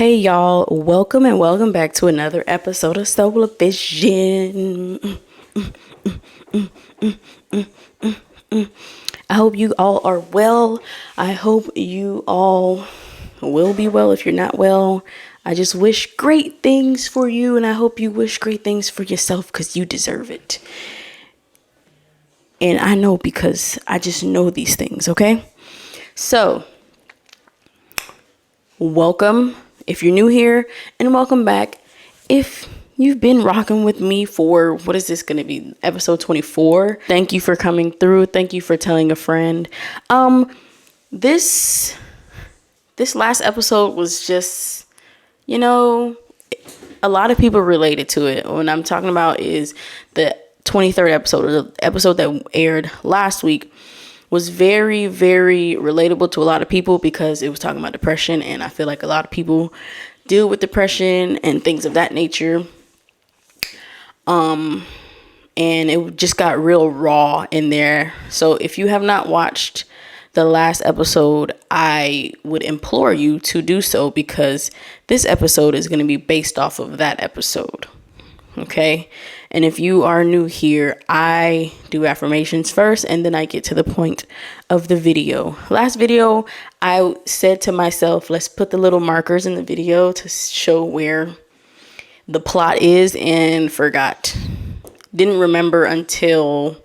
Hey y'all, welcome and welcome back to another episode of Soul Vision. I hope you all are well. I hope you all will be well. If you're not well, I just wish great things for you, and I hope you wish great things for yourself because you deserve it. And I know because I just know these things, okay? So, welcome if you're new here, and welcome back if you've been rocking with me for, what is this going to be, episode 24. Thank you for coming through. Thank you for telling a friend. This last episode was just, a lot of people related to it. What I'm talking about is the 23rd episode, or the episode that aired last week, was very, very relatable to a lot of people because it was talking about depression. And I feel like a lot of people deal with depression and things of that nature. And it just got real raw in there. So if you have not watched the last episode, I would implore you to do so because this episode is going to be based off of that episode. Okay. And if you are new here, I do affirmations first and then I get to the point of the video. Last video, I said to myself, let's put the little markers in the video to show where the plot is, and forgot. Didn't remember until,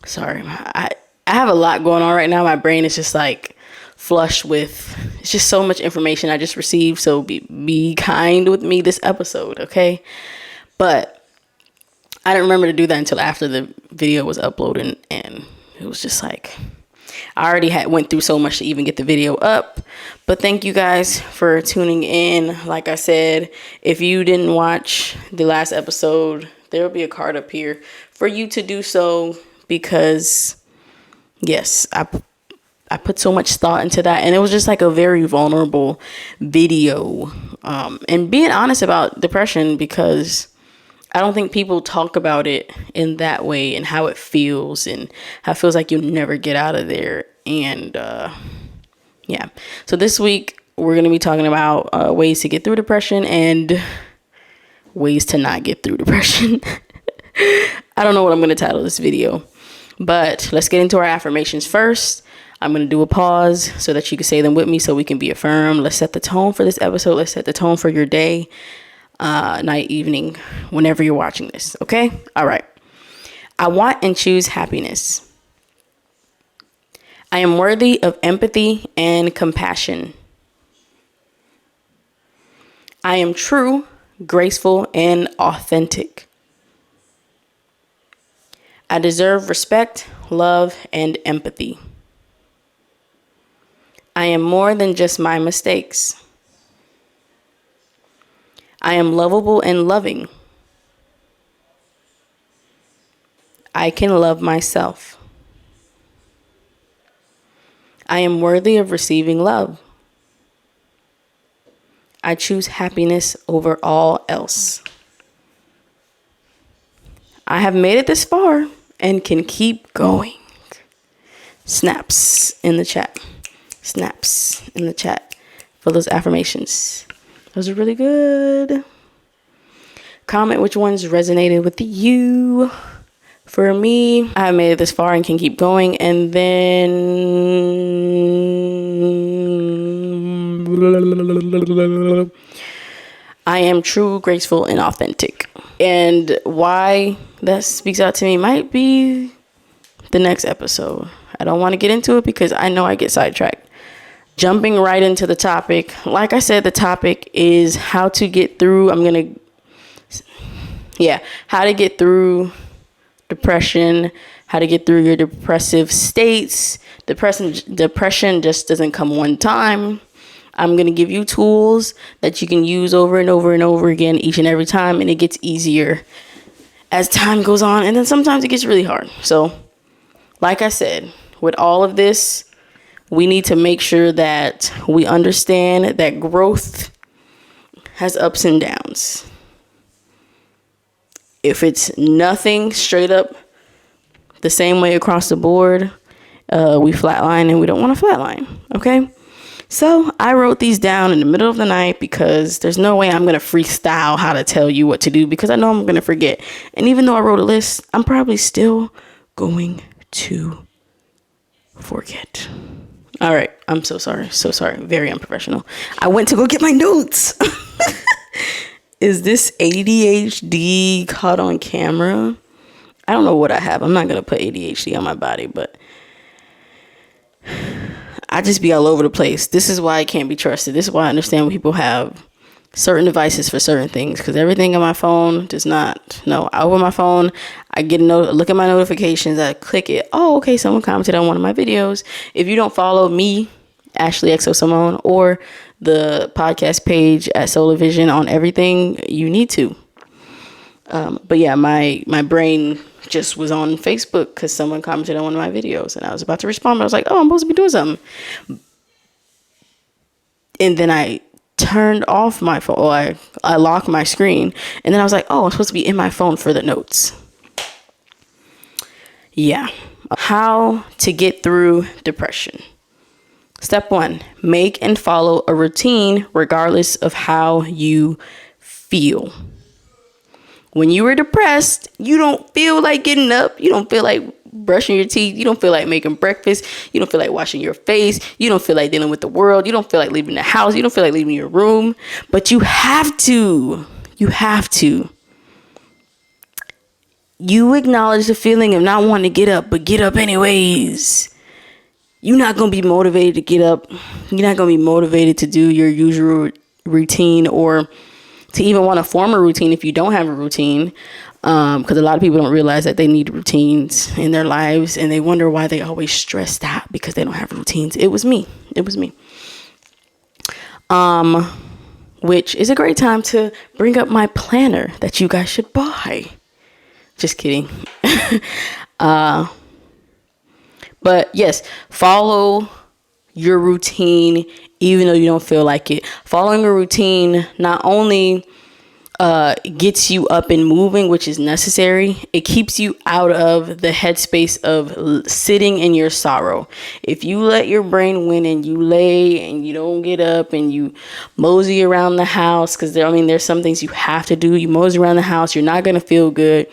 sorry, I have a lot going on right now. My brain is just like flush with, it's just so much information I just received. So be kind with me this episode, okay? But I didn't remember to do that until after the video was uploaded, and it was just like, I already went through so much to even get the video up. But thank you guys for tuning in. Like I said, if you didn't watch the last episode, there will be a card up here for you to do so, because yes, I put so much thought into that, and it was just like a very vulnerable video. And being honest about depression, because I don't think people talk about it in that way, and how it feels, and how it feels like you'll never get out of there. And yeah, so this week we're going to be talking about ways to get through depression and ways to not get through depression. I don't know what I'm going to title this video, but let's get into our affirmations first. I'm going to do a pause so that you can say them with me so we can be affirmed. Let's set the tone for this episode. Let's set the tone for your day, night, evening, whenever you're watching this. Okay? All right. I want and choose happiness. I am worthy of empathy and compassion. I am true, graceful, and authentic. I deserve respect, love, and empathy. I am more than just my mistakes. I am lovable and loving. I can love myself. I am worthy of receiving love. I choose happiness over all else. I have made it this far and can keep going. Snaps in the chat. Snaps in the chat for those affirmations. Those are really good. Comment which ones resonated with you. For me, I have made it this far and can keep going. And then I am true, graceful, and authentic. And why that speaks out to me might be the next episode. I don't want to get into it because I know I get sidetracked. Jumping right into the topic. Like I said, the topic is how to get through. How to get through depression, how to get through your depressive states. Depression just doesn't come one time. I'm going to give you tools that you can use over and over and over again each and every time, and it gets easier as time goes on, and then sometimes it gets really hard. So, like I said, with all of this, we need to make sure that we understand that growth has ups and downs. If it's nothing straight up the same way across the board, we flatline, and we don't want to flatline. Okay. So I wrote these down in the middle of the night because there's no way I'm going to freestyle how to tell you what to do because I know I'm going to forget. And even though I wrote a list, I'm probably still going to forget. All right. I'm so sorry. So sorry. Very unprofessional. I went to go get my notes. Is this ADHD caught on camera? I don't know what I have. I'm not going to put ADHD on my body, but I just be all over the place. This is why I can't be trusted. This is why I understand when people have certain devices for certain things, because everything on my phone does not. No, I open my phone, I get a note, look at my notifications, I click it. Oh, okay, someone commented on one of my videos. If you don't follow me, Ashley XO Simone, or the podcast page at Solar Vision on everything, you need to. But yeah, my brain just was on Facebook because someone commented on one of my videos and I was about to respond, but I was like, oh, I'm supposed to be doing something. And then I turned off my phone, or I locked my screen, and then I was like, oh, I'm supposed to be in my phone for the notes. Yeah. How to get through depression. Step 1, make and follow a routine regardless of how you feel. When you are depressed, you don't feel like getting up. You don't feel like brushing your teeth. You don't feel like making breakfast. You don't feel like washing your face. You don't feel like dealing with the world. You don't feel like leaving the house. You don't feel like leaving your room. But you have to. You have to. You acknowledge the feeling of not wanting to get up, but get up anyways. You're not going to be motivated to get up. You're not going to be motivated to do your usual routine or to even want to form a routine if you don't have a routine. Because a lot of people don't realize that they need routines in their lives and they wonder why they always stressed out because they don't have routines. It was me. Which is a great time to bring up my planner that you guys should buy. Just kidding. But yes, follow your routine even though you don't feel like it. Following a routine not only gets you up and moving, which is necessary, it keeps you out of the headspace of sitting in your sorrow. If you let your brain win and you lay and you don't get up and you mosey around the house, because there's some things you have to do. You mosey around the house, you're not going to feel good.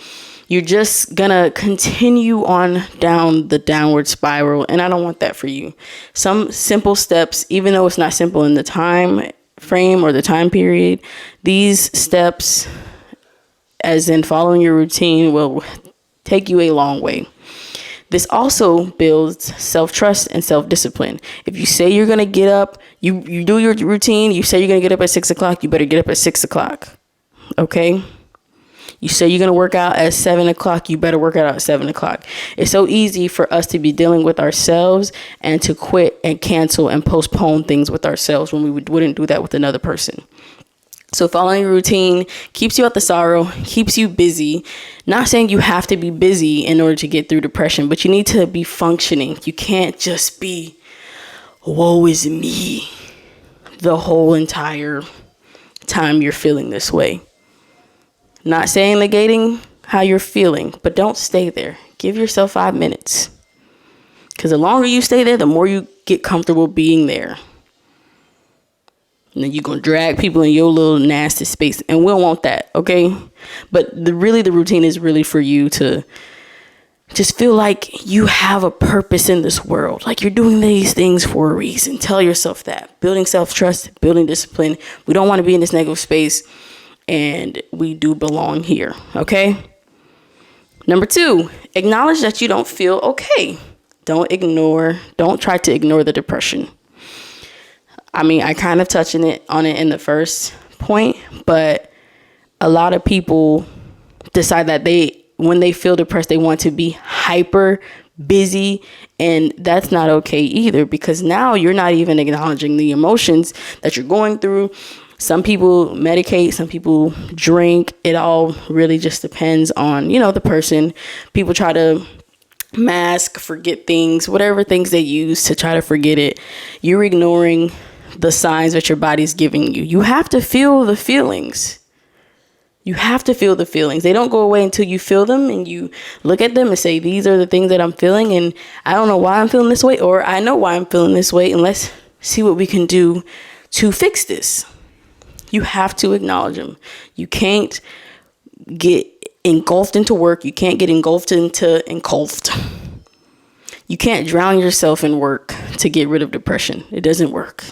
You're just gonna continue on down the downward spiral, and I don't want that for you. Some simple steps, even though it's not simple in the time frame or the time period, these steps, as in following your routine, will take you a long way. This also builds self-trust and self-discipline. If you say you're gonna get up, you do your routine, you say you're gonna get up at 6 o'clock, you better get up at 6 o'clock. Okay? You say you're going to work out at 7 o'clock, you better work out at 7 o'clock. It's so easy for us to be dealing with ourselves and to quit and cancel and postpone things with ourselves when we wouldn't do that with another person. So following your routine keeps you out the sorrow, keeps you busy. Not saying you have to be busy in order to get through depression, but you need to be functioning. You can't just be, woe is me, the whole entire time you're feeling this way. Not saying negating how you're feeling, but don't stay there. Give yourself 5 minutes. Because the longer you stay there, the more you get comfortable being there. And then you're going to drag people in your little nasty space. And we don't want that, okay? But the routine is really for you to just feel like you have a purpose in this world. Like you're doing these things for a reason. Tell yourself that. Building self-trust, building discipline. We don't want to be in this negative space. And we do belong here, okay? Number 2, acknowledge that you don't feel okay. Don't try to ignore the depression. I kind of touched on it in the first point, but a lot of people decide that when they feel depressed, they want to be hyper busy, and that's not okay either, because now you're not even acknowledging the emotions that you're going through. Some people medicate, some people drink. It all really just depends on, the person. People try to mask, forget things, whatever things they use to try to forget it. You're ignoring the signs that your body's giving you. You have to feel the feelings. You have to feel the feelings. They don't go away until you feel them and you look at them and say, these are the things that I'm feeling, and I don't know why I'm feeling this way, or I know why I'm feeling this way, and let's see what we can do to fix this. You have to acknowledge them. You can't get engulfed into work. You can't get engulfed. You can't drown yourself in work to get rid of depression. It doesn't work.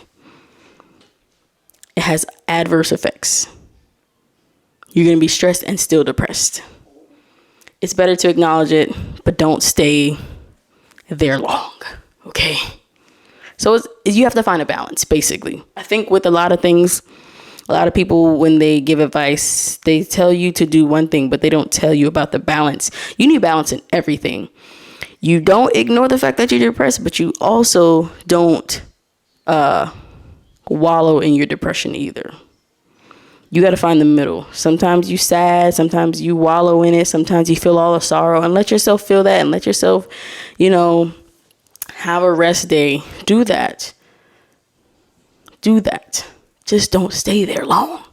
It has adverse effects. You're going to be stressed and still depressed. It's better to acknowledge it, but don't stay there long. Okay? So you have to find a balance, basically. I think with a lot of things, a lot of people, when they give advice, they tell you to do one thing, but they don't tell you about the balance. You need balance in everything. You don't ignore the fact that you're depressed, but you also don't wallow in your depression either. You got to find the middle. Sometimes you sad, sometimes you wallow in it, sometimes you feel all the sorrow, and let yourself feel that and let yourself, have a rest day. Do that. Just don't stay there long.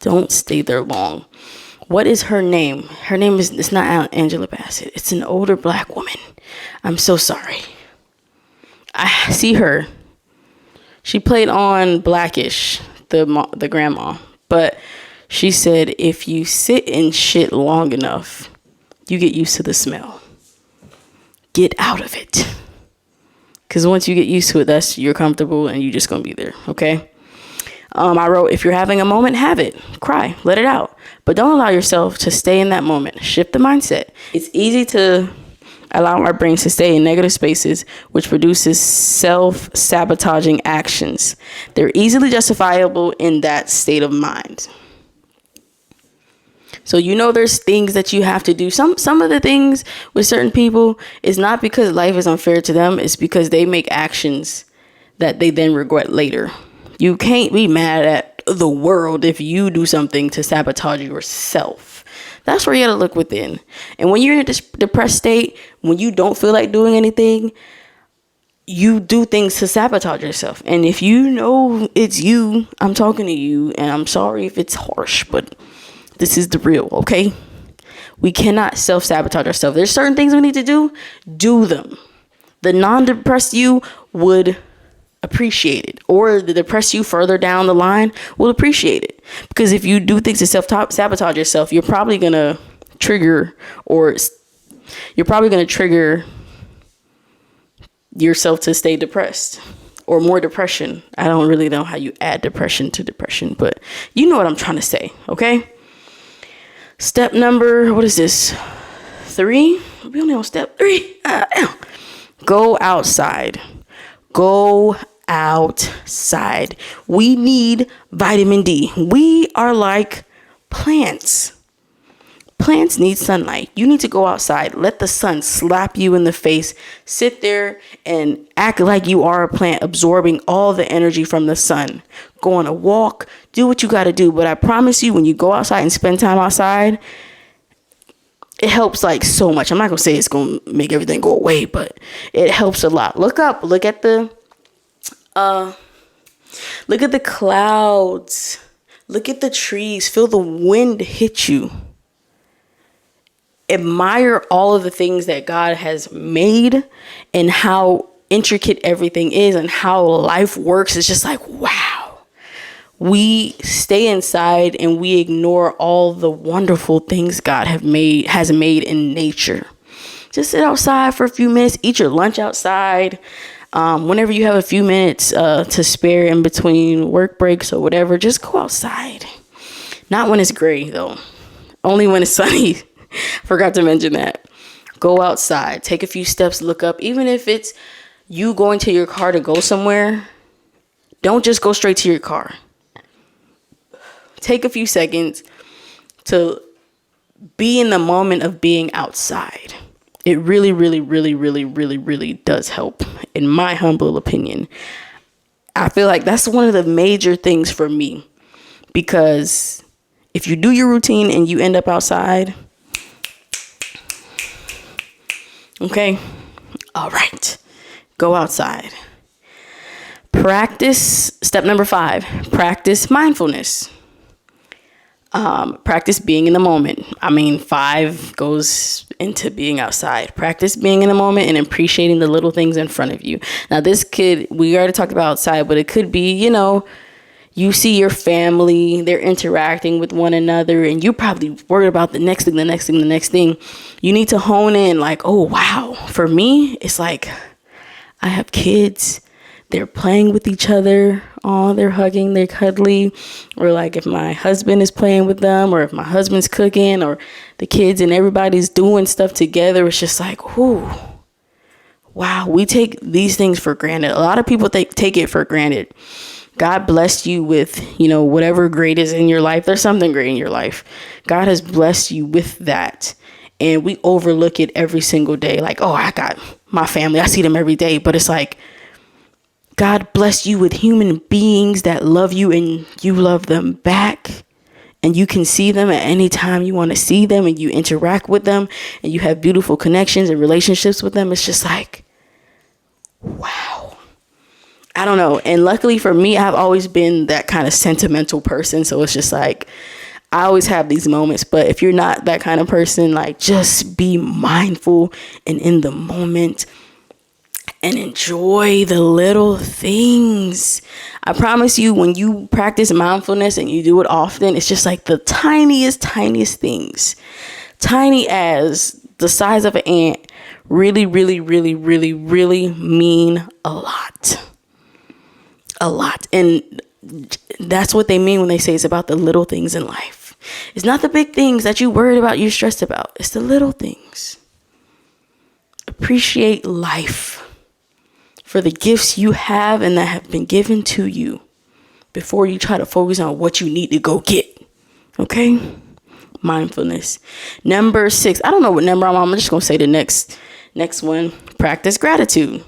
Don't stay there long. What is her name? Her name it's not Angela Bassett. It's an older black woman. I'm so sorry. I see her. She played on Blackish, the grandma. But she said, if you sit in shit long enough, you get used to the smell. Get out of it. Because once you get used to it, you're comfortable and you're just going to be there. Okay? I wrote, if you're having a moment, have it. Cry. Let it out. But don't allow yourself to stay in that moment. Shift the mindset. It's easy to allow our brains to stay in negative spaces, which produces self-sabotaging actions. They're easily justifiable in that state of mind. So there's things that you have to do. Some of the things with certain people is not because life is unfair to them. It's because they make actions that they then regret later. You can't be mad at the world if you do something to sabotage yourself. That's where you gotta look within. And when you're in a depressed state, when you don't feel like doing anything, you do things to sabotage yourself. And if you know it's you, I'm talking to you, and I'm sorry if it's harsh, but this is the real, okay? We cannot self-sabotage ourselves. There's certain things we need to do them. The non-depressed you would appreciate it, or the depressed you further down the line will appreciate it. Because if you do things to self-sabotage yourself, you're probably going to trigger yourself to stay depressed or more depression. I don't really know how you add depression to depression, but you know what I'm trying to say, okay? Step number, what is this? 3? We only on step 3. Go outside. Go outside. We need vitamin D. We are like plants. Plants need sunlight. You need to go outside. Let the sun slap you in the face. Sit there and act like you are a plant, absorbing all the energy from the sun. Go on a walk. Do what you got to do. But I promise you, when you go outside and spend time outside, it helps like so much. I'm not going to say it's going to make everything go away, but it helps a lot. Look up. Look at the clouds. Look at the trees. Feel the wind hit you. Admire all of the things that God has made and how intricate everything is and how life works. It's just like, wow. We stay inside and we ignore all the wonderful things God has made in nature. Just sit outside for a few minutes, eat your lunch outside. Whenever you have a few minutes to spare in between work breaks or whatever, just go outside. Not when it's gray, though. Only when it's sunny. Forgot to mention that. Go outside. Take a few steps. Look up. Even if it's you going to your car to go somewhere, don't just go straight to your car. Take a few seconds to be in the moment of being outside. It really, really, really, really, really, really does help, in my humble opinion. I feel like that's one of the major things for me, because if you do your routine and you end up outside, okay, all right, go outside. Practice, step number 5, practice mindfulness. Practice being in the moment. I mean, 5 goes into being outside. Practice being in the moment and appreciating the little things in front of you. Now, this could, we already talked about outside, but it could be, you see your family, they're interacting with one another, and you're probably worried about the next thing. You need to hone in like, oh, wow. For me, it's like I have kids. They're playing with each other. Oh, they're hugging, they're cuddly. Or like if my husband is playing with them, or if my husband's cooking, or the kids and everybody's doing stuff together, it's just like, ooh, wow, we take these things for granted. A lot of people take it for granted. God blessed you with, whatever great is in your life. There's something great in your life. God has blessed you with that. And we overlook it every single day. Like, oh, I got my family. I see them every day. But it's like, God bless you with human beings that love you and you love them back. And you can see them at any time you want to see them, and you interact with them, and you have beautiful connections and relationships with them. It's just like, wow. I don't know. And luckily for me, I've always been that kind of sentimental person. So it's just like, I always have these moments. But if you're not that kind of person, like, just be mindful and in the moment and enjoy the little things. I promise you, when you practice mindfulness and you do it often, it's just like the tiniest things, tiny as the size of an ant, really, really, really, really, really mean a lot. A lot. And that's what they mean when they say it's about the little things in life. It's not the big things that you're worried about, you're stressed about. It's the little things. Appreciate life for the gifts you have and that have been given to you before you try to focus on what you need to go get. Okay? Mindfulness. Number 6. I don't know what number I'm on. I'm just going to say the next one. Practice gratitude.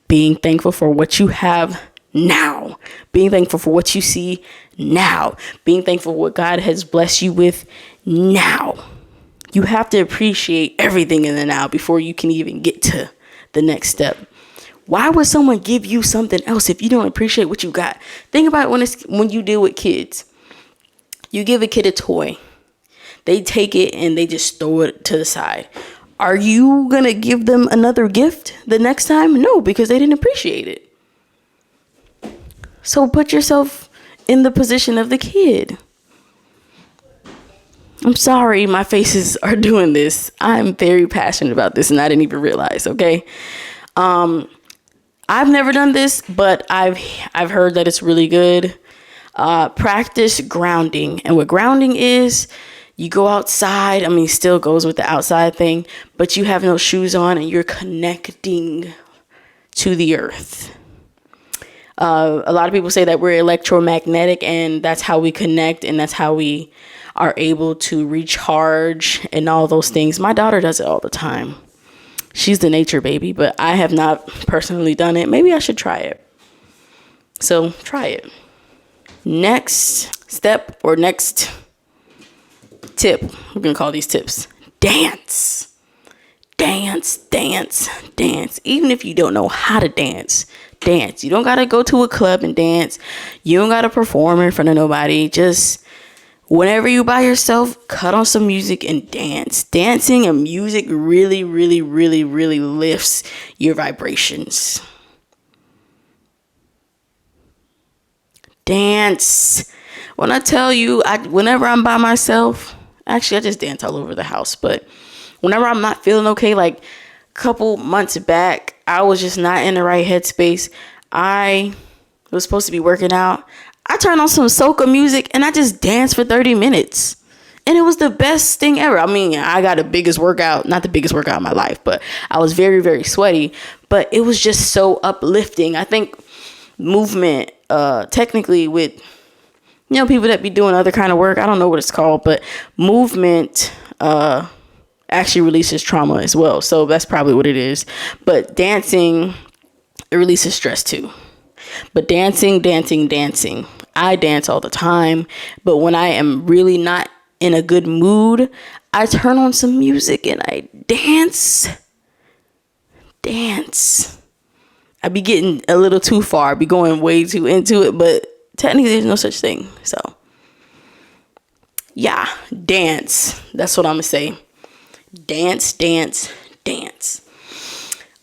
Being thankful for what you have now. Being thankful for what you see now. Being thankful for what God has blessed you with now. You have to appreciate everything in the now before you can even get to the next step. Why would someone give you something else if you don't appreciate what you got? Think about when you deal with kids. You give a kid a toy. They take it and they just throw it to the side. Are you going to give them another gift the next time? No, because they didn't appreciate it. So put yourself in the position of the kid. I'm sorry my faces are doing this. I'm very passionate about this and I didn't even realize, okay? I've never done this, but I've heard that it's really good. Practice grounding. And what grounding is, you go outside. I mean, still goes with the outside thing, but you have no shoes on and you're connecting to the earth. A lot of people say that we're electromagnetic and that's how we connect and that's how we are able to recharge and all those things. My daughter does it all the time. She's the nature baby, but I have not personally done it. Maybe I should try it. So try it. Next step or next tip. We're going to call these tips. Dance. Dance, dance, dance. Even if you don't know how to dance, dance. You don't got to go to a club and dance. You don't got to perform in front of nobody. Just whenever you by yourself, cut on some music and dance. Dancing and music really, really, really, really lifts your vibrations. Dance. When I tell you, whenever I'm by myself, actually, I just dance all over the house. But whenever I'm not feeling okay, like a couple months back, I was just not in the right headspace. I was supposed to be working out. I turned on some soca music and I just danced for 30 minutes. And it was the best thing ever. I mean, I got not the biggest workout of my life, but I was very, very sweaty. But it was just so uplifting. I think movement, technically with, people that be doing other kind of work, I don't know what it's called, but movement actually releases trauma as well. So that's probably what it is. But dancing, it releases stress too. But dancing. I dance all the time. But when I am really not in a good mood, I turn on some music and I dance. I be getting a little too far, be going way too into it, but technically there's no such thing. So Yeah, dance. That's what I'm gonna say. Dance, dance, dance.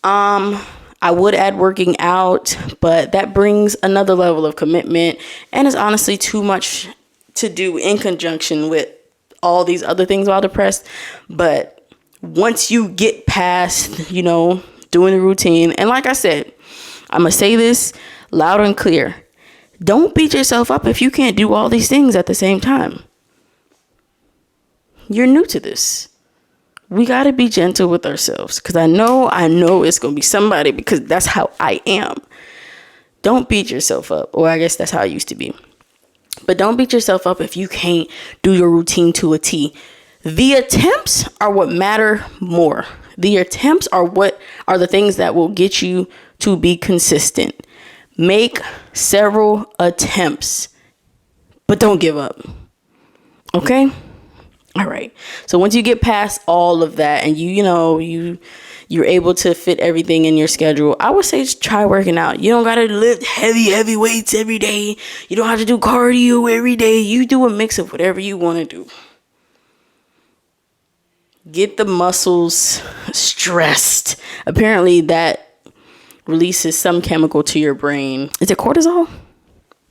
I would add working out, but that brings another level of commitment and is honestly too much to do in conjunction with all these other things while depressed. But once you get past, doing the routine, and like I said, I'm gonna say this loud and clear. Don't beat yourself up if you can't do all these things at the same time. You're new to this. We got to be gentle with ourselves, because I know it's going to be somebody, because that's how I am. Don't beat yourself up. Or I guess that's how I used to be. But don't beat yourself up if you can't do your routine to a T. The attempts are what matter more. The attempts are the things that will get you to be consistent. Make several attempts, but don't give up. Okay? All right. So once you get past all of that and you're able to fit everything in your schedule, I would say just try working out. You don't got to lift heavy weights every day. You don't have to do cardio every day. You do a mix of whatever you want to do. Get the muscles stressed. Apparently that releases some chemical to your brain. Is it cortisol?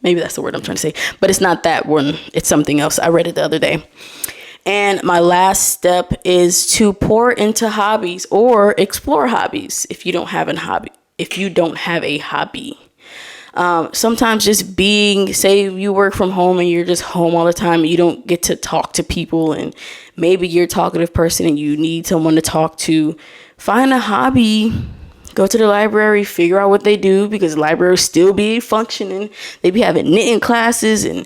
Maybe that's the word I'm trying to say. But it's not that one. It's something else. I read it the other day. And my last step is to pour into hobbies or explore hobbies if you don't have a hobby. Sometimes just say you work from home and you're just home all the time and you don't get to talk to people, and maybe you're a talkative person and you need someone to talk to. Find a hobby. Go to the library, figure out what they do, because libraries still be functioning. They be having knitting classes and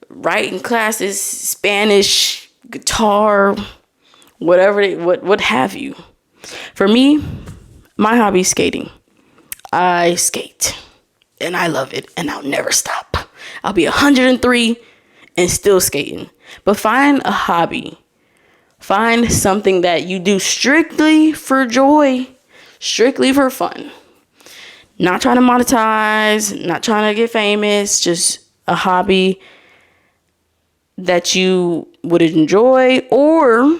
writing classes, Spanish, guitar, whatever, what have you. For me, my hobby is skating. I skate and I love it, and I'll never stop. I'll be 103 and still skating. But find a hobby. Find something that you do strictly for joy, strictly for fun. Not trying to monetize, not trying to get famous, just a hobby that you would enjoy, or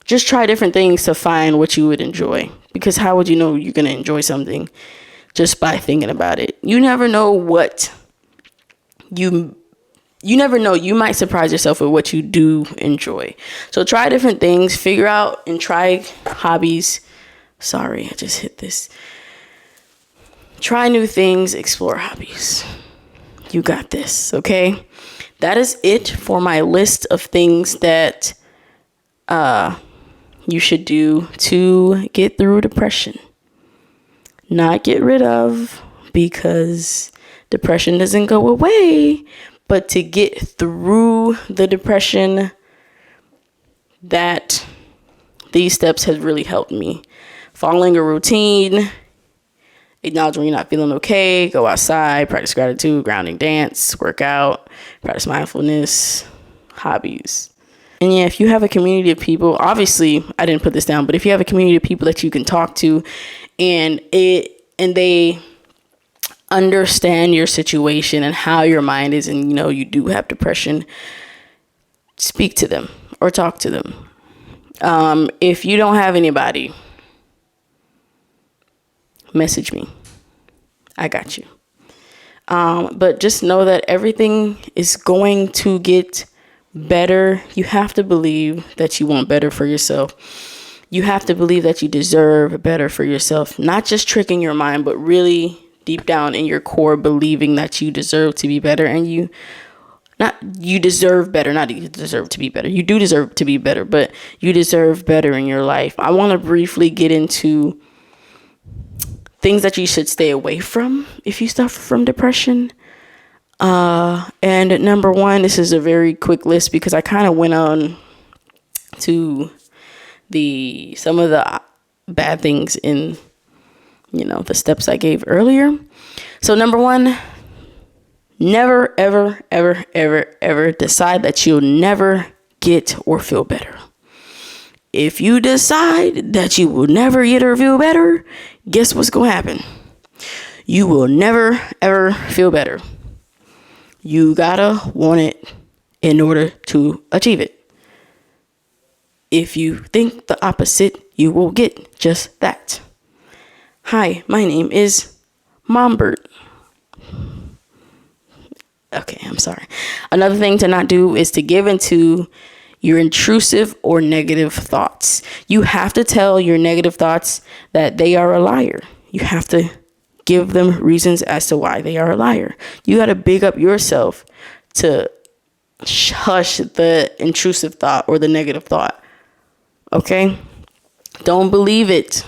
just try different things to find what you would enjoy. Because how would you know you're going to enjoy something just by thinking about it? You never know you never know. You might surprise yourself with what you do enjoy. So try different things, figure out and try hobbies. Sorry, I just hit this. Try new things, explore hobbies. You got this, okay? That is it for my list of things that you should do to get through depression. Not get rid of, because depression doesn't go away, but to get through the depression, that these steps has really helped me. Following a routine, acknowledge when you're not feeling okay, go outside, practice gratitude, grounding, dance, work out, practice mindfulness, hobbies. And yeah, if you have a community of people, obviously I didn't put this down, but if you have a community of people that you can talk to and they understand your situation and how your mind is, and you do have depression, speak to them or talk to them. If you don't have anybody, message me. I got you. But just know that everything is going to get better. You have to believe that you want better for yourself. You have to believe that you deserve better for yourself. Not just tricking your mind, but really deep down in your core believing that you deserve to be better, and you deserve better, not you deserve to be better. You do deserve to be better, but you deserve better in your life. I want to briefly get into things that you should stay away from if you suffer from depression. And number one, this is a very quick list because I kind of went on to some of the bad things in, the steps I gave earlier. So number one, never, ever, ever, ever, ever decide that you'll never get or feel better. If you decide that you will never get or feel better, guess what's going to happen? You will never, ever feel better. You gotta want it in order to achieve it. If you think the opposite, you will get just that. Hi, my name is Mombert. Okay, I'm sorry. Another thing to not do is to give into your intrusive or negative thoughts. You have to tell your negative thoughts that they are a liar. You have to give them reasons as to why they are a liar. You got to big up yourself to hush the intrusive thought or the negative thought. Okay? Don't believe it.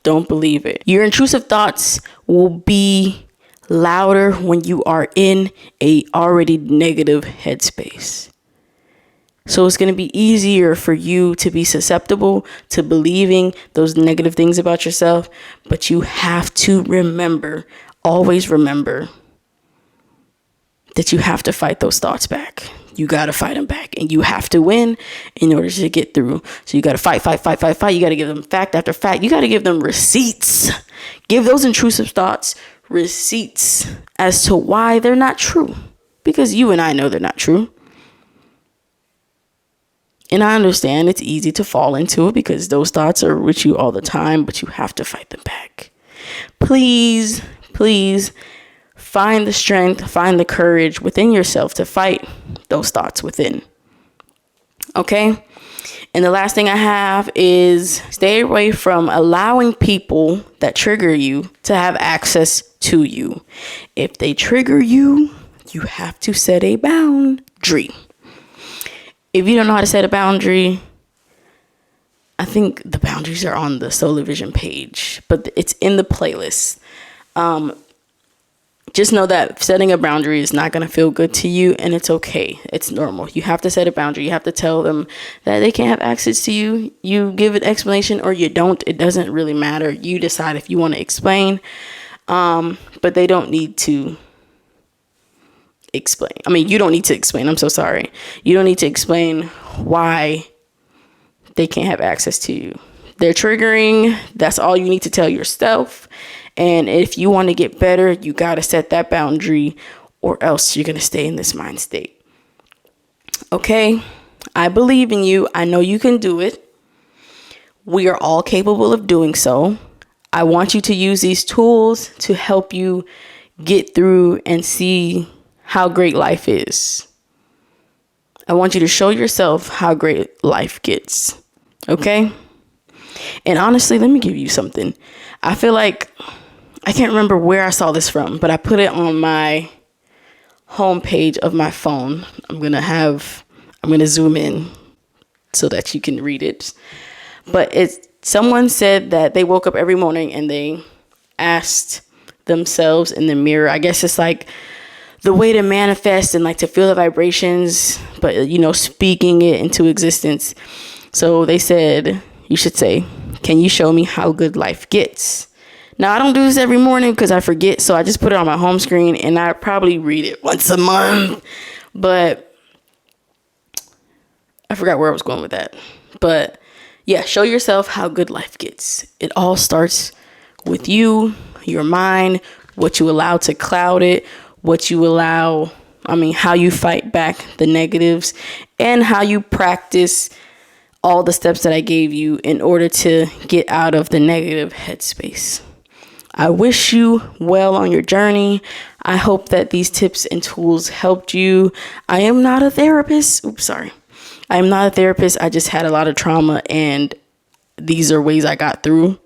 Don't believe it. Your intrusive thoughts will be louder when you are in a already negative headspace. So it's going to be easier for you to be susceptible to believing those negative things about yourself. But you have to remember, always remember, that you have to fight those thoughts back. You got to fight them back, and you have to win in order to get through. So you got to fight. You got to give them fact after fact. You got to give them receipts. Give those intrusive thoughts receipts as to why they're not true, because you and I know they're not true. And I understand it's easy to fall into it because those thoughts are with you all the time, but you have to fight them back. Please find the strength, find the courage within yourself to fight those thoughts within. Okay? And the last thing I have is stay away from allowing people that trigger you to have access to you. If they trigger you, you have to set a boundary. If you don't know how to set a boundary, I think the boundaries are on the Solar Vision page, but it's in the playlist. Just know that setting a boundary is not going to feel good to you, and it's okay. It's normal. You have to set a boundary. You have to tell them that they can't have access to you. You give an explanation or you don't. It doesn't really matter. You decide if you want to explain, but they don't need to explain. I mean, you don't need to explain. I'm so sorry. You don't need to explain why they can't have access to you. They're triggering. That's all you need to tell yourself. And if you want to get better, you got to set that boundary, or else you're going to stay in this mind state. Okay? I believe in you. I know you can do it. We are all capable of doing so. I want you to use these tools to help you get through and see how great life is. I want you to show yourself how great life gets. Okay? And honestly, let me give you something. I feel like, I can't remember where I saw this from, but I put it on my homepage of my phone. I'm going to zoom in so that you can read it. But someone said that they woke up every morning and they asked themselves in the mirror. I guess it's like the way to manifest and like to feel the vibrations, but speaking it into existence. So they said, you should say, can you show me how good life gets? Now, I don't do this every morning because I forget, so I just put it on my home screen, and I probably read it once a month. But I forgot where I was going with that. But yeah, show yourself how good life gets. It all starts with you, your mind, what you allow to cloud it, how you fight back the negatives, and how you practice all the steps that I gave you in order to get out of the negative headspace. I wish you well on your journey. I hope that these tips and tools helped you. I am not a therapist. I am not a therapist. I just had a lot of trauma, and these are ways I got through.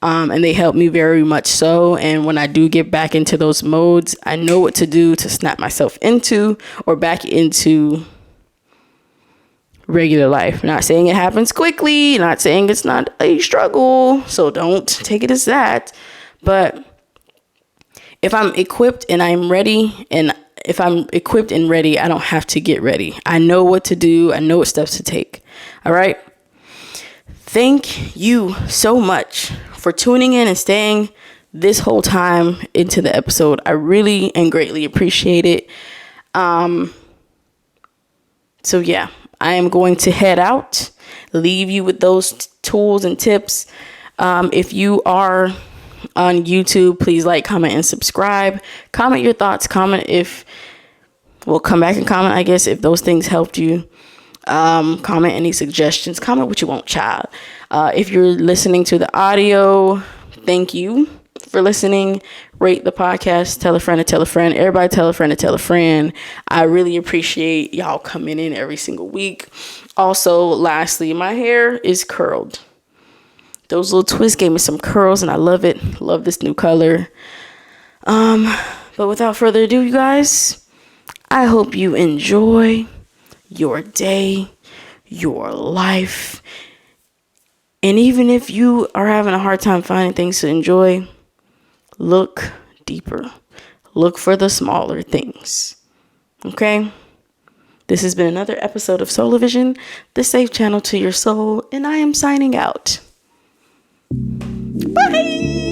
And they helped me very much so. And when I do get back into those modes, I know what to do to snap myself into or back into regular life. Not saying it happens quickly, not saying it's not a struggle, so don't take it as that. But if I'm equipped and I'm ready, I don't have to get ready. I know what to do. I know what steps to take. All right. Thank you so much for tuning in and staying this whole time into the episode. I really and greatly appreciate it. So yeah, I am going to head out, leave you with those tools and tips. If you are on YouTube, please like, comment, and subscribe. Comment your thoughts. Comment if Well, come back and comment, I guess, if those things helped you. Comment any suggestions. Comment what you want, child. If you're listening to the audio, thank you for listening. Rate the podcast. Tell a friend to tell a friend. Everybody tell a friend to tell a friend. I really appreciate y'all coming in every single week. Also, lastly, my hair is curled. Those little twists gave me some curls and I love it. Love this new color. But without further ado, you guys, I hope you enjoy your day, your life. And even if you are having a hard time finding things to enjoy, look deeper. Look for the smaller things. Okay? This has been another episode of Soul Vision, the safe channel to your soul, and I am signing out. Bye!